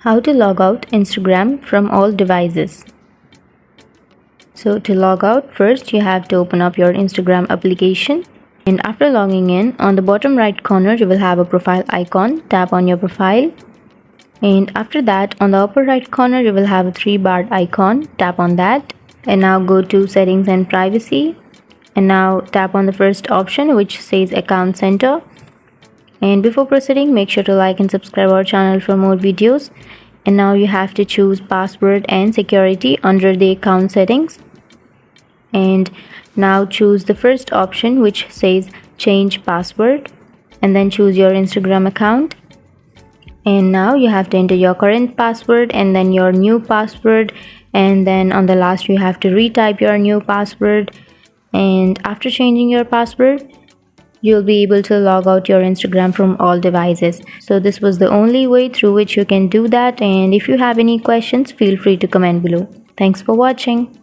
How to log out Instagram from all devices. So to log out, first you have to open up your Instagram application, and after logging in, on the bottom right corner you will have a profile icon. Tap on your profile, and after that on the upper right corner you will have a 3-barred icon. Tap on that, and now go to settings and privacy, and now tap on the first option which says account center. And before proceeding, make sure to like and subscribe our channel for more videos. And now you have to choose password and security under the account settings, and now choose the first option which says change password, and then choose your Instagram account. And now you have to enter your current password and then your new password, and then on the last you have to retype your new password. And after changing your password, you'll be able to log out your Instagram from all devices. So this was the only way through which you can do that, and if you have any questions, feel free to comment below. Thanks for watching.